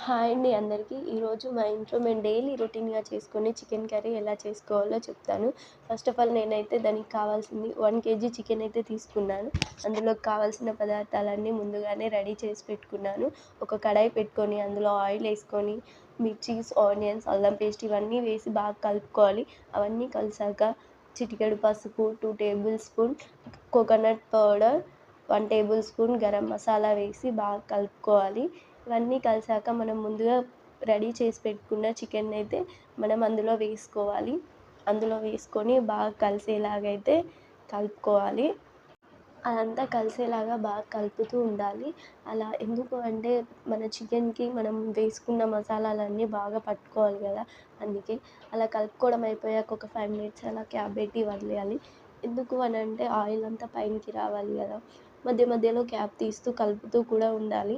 Hi అండి అందరికీ. ఈరోజు మా ఇంట్లో మేము డైలీ రొటీన్‌గా చేసుకునే చికెన్ కర్రీ ఎలా చేసుకోవాలో చెప్తాను. ఫస్ట్ ఆఫ్ ఆల్ నేనైతే దానికి కావాల్సింది 1 కేజీ చికెన్ అయితే తీసుకున్నాను. అందులోకి కావాల్సిన పదార్థాలన్నీ ముందుగానే రెడీ చేసి పెట్టుకున్నాను. ఒక కడాయి పెట్టుకొని అందులో ఆయిల్ ఏసుకొని మిర్చీస్, ఆనియన్స్, అల్లం పేస్ట్ ఇవన్నీ వేసి బాగా కలుపుకోవాలి. అవన్నీ కలిసాక చిటికెడు పసుపు, 2 table spoon coconut powder, 1 table spoon garam masala వేసి బాగా కలుపుకోవాలి. ఇవన్నీ కలిసాక మనం ముందుగా రెడీ చేసి పెట్టుకున్న చికెన్నయితే మనం అందులో వేసుకోవాలి. అందులో వేసుకొని బాగా కలిసేలాగైతే కలుపుకోవాలి. అదంతా కలిసేలాగా బాగా కలుపుతూ ఉండాలి. అలా ఎందుకు అంటే మన చికెన్‌కి మనం వేసుకున్న మసాలాలన్నీ బాగా పట్టుకోవాలి గదా! అందుకే. అలా కలుపుకోవడం అయిపోయాక ఒక 5 మినిట్స్ అలా క్యాప్ పెట్టి వదిలేయాలి. ఎందుకు అనంటే ఆయిల్ అంతా పైనకి రావాలి గదా! మధ్య మధ్యలో క్యాప్ తీస్తూ కలుపుతూ కూడా ఉండాలి.